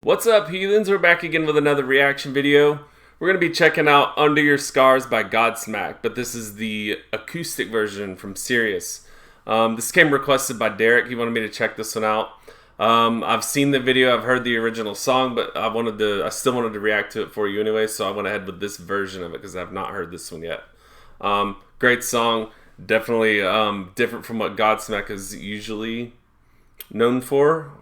What's up, heathens? We're back again with another reaction video. We're going to be checking out Under Your Scars by Godsmack, but this is the acoustic version from Sirius. This came requested by Derek. He wanted me to check this one out. I've seen the video, I've heard the original song, but I still wanted to react to it for you anyway, so I went ahead with this version of it because I've not heard this one yet. Great song, definitely different from what Godsmack is usually known for.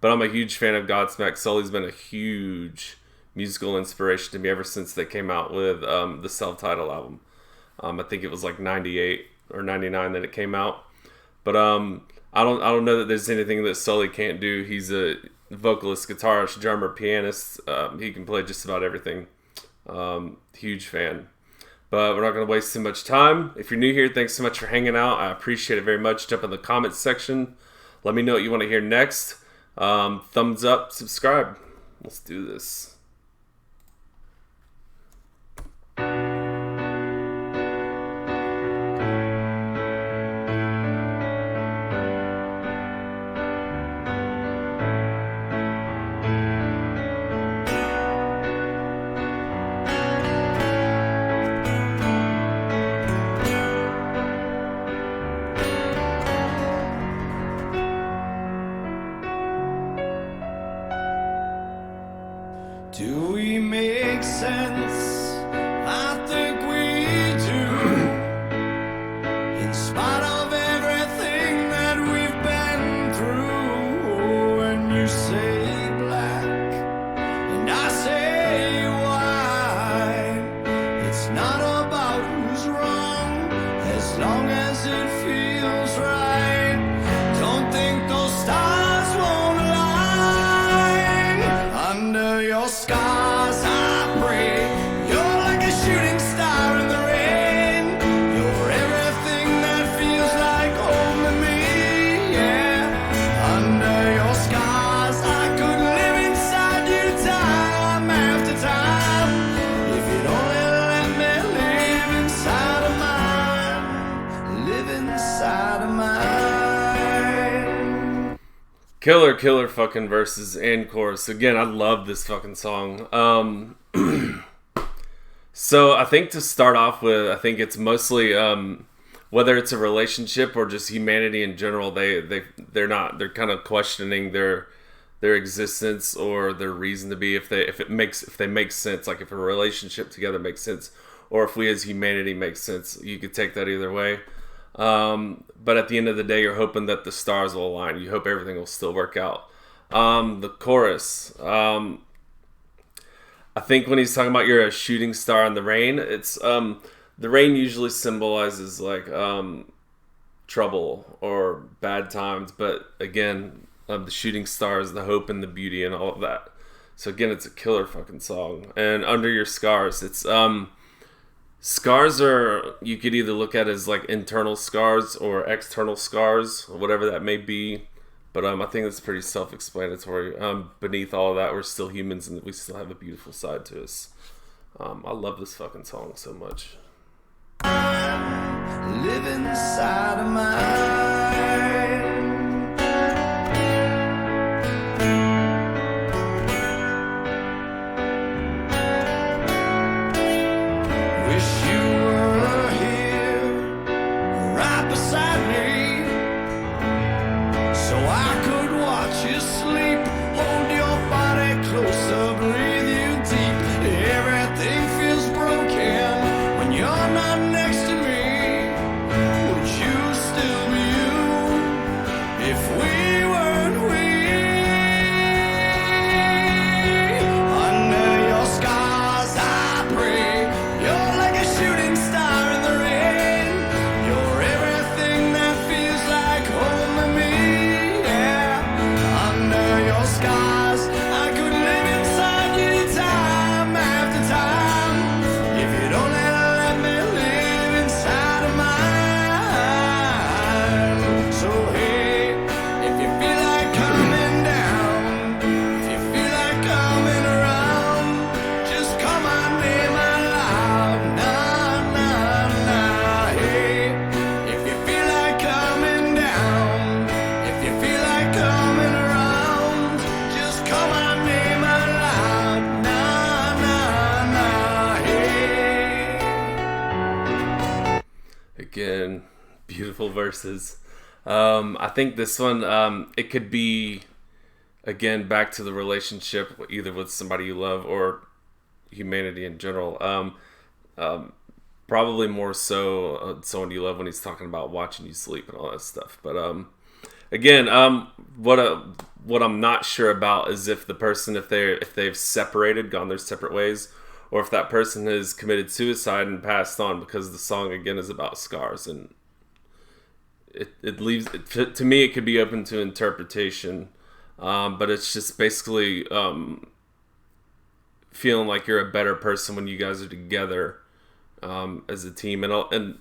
But I'm a huge fan of Godsmack. Sully's been a huge musical inspiration to me ever since they came out with the self-titled album. I think it was like 98 or 99 that it came out. But I don't know that there's anything that Sully can't do. He's a vocalist, guitarist, drummer, pianist. He can play just about everything. Huge fan. But we're not going to waste too much time. If you're new here, thanks so much for hanging out. I appreciate it very much. Jump in the comments section. Let me know what you want to hear next. Thumbs up, subscribe. Let's do this. Do we make sense? I think we do. In spite of everything that we've been through. When you say black and I say white, it's not about who's wrong as long as it feels right. Don't think those stars won't align under your scars. I pray you're like a shooting star in the rain. You're everything that feels like home to me, yeah. Under your scars I could live inside you time after time. If you'd only let me live inside of mine, live inside of mine. Killer fucking verses and chorus. Again, I love this fucking song. So I think to start off with, I think it's mostly whether it's a relationship or just humanity in general, they're kind of questioning their existence or their reason to be, if they make sense, like if a relationship together makes sense, or if we as humanity make sense. You could take that either way. But at the end of the day, you're hoping that the stars will align. You hope everything will still work out. The chorus, I think when he's talking about you're a shooting star in the rain, it's the rain usually symbolizes like trouble or bad times, but again, the shooting stars, the hope and the beauty and all of that. So again, it's a killer fucking song. And Under Your Scars, it's scars are, you could either look at as like internal scars or external scars, or whatever that may be. But I think that's pretty self-explanatory. Beneath all of that, we're still humans and we still have a beautiful side to us. I love this fucking song so much. Live inside of mine. Wish you were here, right beside me, so I could watch you sleep, hold your body closer, breathe you deep. Everything feels broken when you're not next to me. Would you still be you? Again, beautiful verses. I think this one, it could be, again, back to the relationship, either with somebody you love or humanity in general. Probably more so someone you love when he's talking about watching you sleep and all that stuff. But again, what I'm not sure about is if the person, if they've separated, gone their separate ways, or if that person has committed suicide and passed on, because the song again is about scars, and it leaves, to me, it could be open to interpretation, but it's just basically feeling like you're a better person when you guys are together as a team. And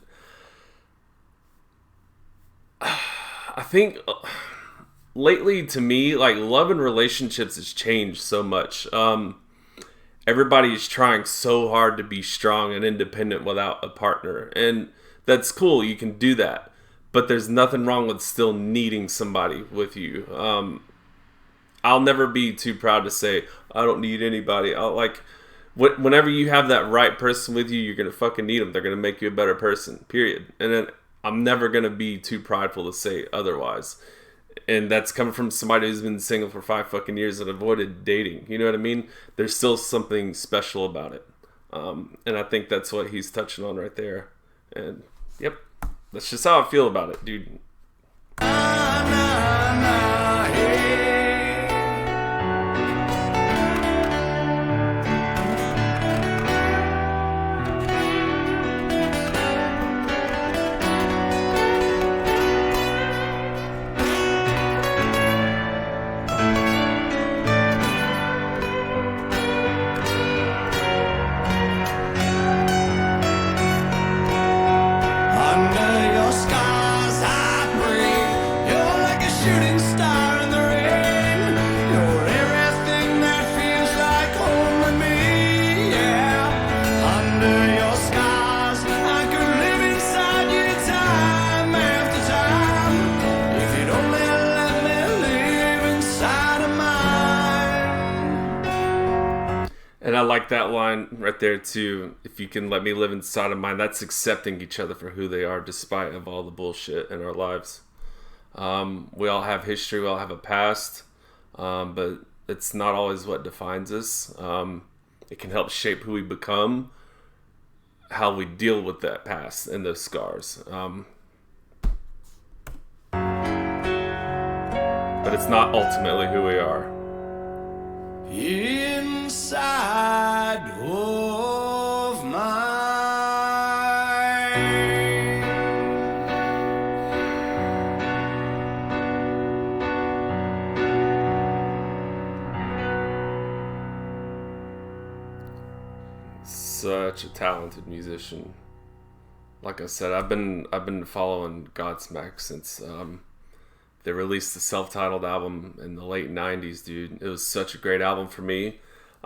I think lately, to me, like, love and relationships has changed so much. Everybody's trying so hard to be strong and independent without a partner, and that's cool. You can do that, but there's nothing wrong with still needing somebody with you. I'll never be too proud to say I don't need anybody. Whenever you have that right person with you, you're gonna fucking need them. They're gonna make you a better person. Period. And then I'm never gonna be too prideful to say otherwise. And that's coming from somebody who's been single for 5 fucking years and avoided dating. You know what I mean? There's still something special about it. And I think that's what he's touching on right there. And, yep, that's just how I feel about it, dude. And I like that line right there too. If you can let me live inside of mine, that's accepting each other for who they are, despite of all the bullshit in our lives. We all have history, we all have a past, but it's not always what defines us. It can help shape who we become, how we deal with that past and those scars. But it's not ultimately who we are. Inside of mine. Such a talented musician. Like I said, I've been following Godsmack since they released the self-titled album in the late 90s, dude. It was such a great album for me.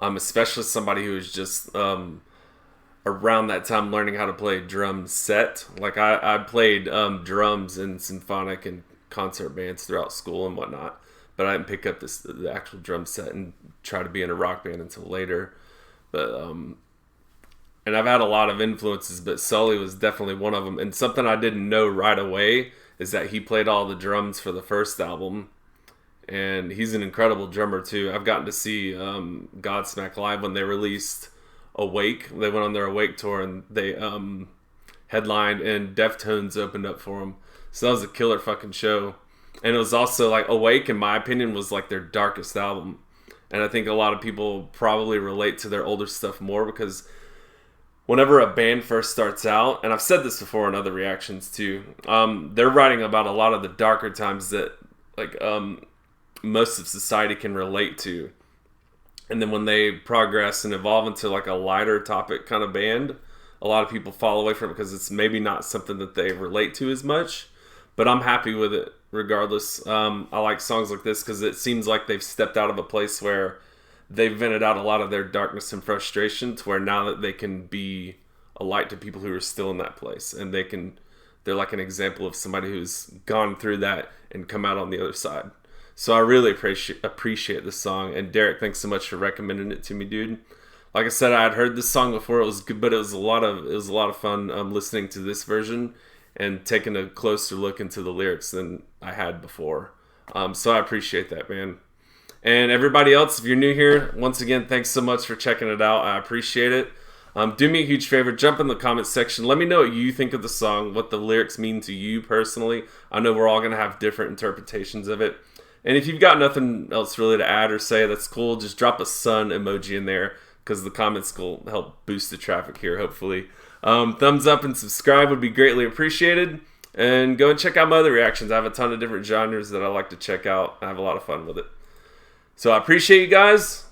Especially somebody who was just around that time learning how to play drum set. Like I played drums in symphonic and concert bands throughout school and whatnot, but I didn't pick up the actual drum set and try to be in a rock band until later. But and I've had a lot of influences, but Sully was definitely one of them. And something I didn't know right away is that he played all the drums for the first album. And he's an incredible drummer too. I've gotten to see Godsmack live when they released Awake. They went on their Awake tour and they headlined, and Deftones opened up for them. So that was a killer fucking show. And it was also like, Awake, in my opinion, was like their darkest album. And I think a lot of people probably relate to their older stuff more, because whenever a band first starts out, and I've said this before in other reactions too, they're writing about a lot of the darker times that like most of society can relate to. And then when they progress and evolve into like a lighter topic kind of band, a lot of people fall away from it because it's maybe not something that they relate to as much. But I'm happy with it regardless. I like songs like this because it seems like they've stepped out of a place where they've vented out a lot of their darkness and frustration, to where now that they can be a light to people who are still in that place, and they're like an example of somebody who's gone through that and come out on the other side. So I really appreciate this song. And Derek, thanks so much for recommending it to me, dude. Like I said, I had heard this song before. It was good, but it was a lot of fun listening to this version. and taking a closer look into the lyrics than I had before. So I appreciate that, man. And everybody else, if you're new here, once again, thanks so much for checking it out. I appreciate it. Do me a huge favor, jump in the comments section. Let me know what you think of the song, what the lyrics mean to you personally. I know we're all going to have different interpretations of it. And if you've got nothing else really to add or say, that's cool. Just drop a sun emoji in there because the comments will help boost the traffic here, hopefully. Thumbs up and subscribe would be greatly appreciated. And go and check out my other reactions. I have a ton of different genres that I like to check out. I have a lot of fun with it. So I appreciate you guys.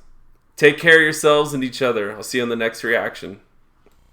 Take care of yourselves and each other. I'll see you on the next reaction.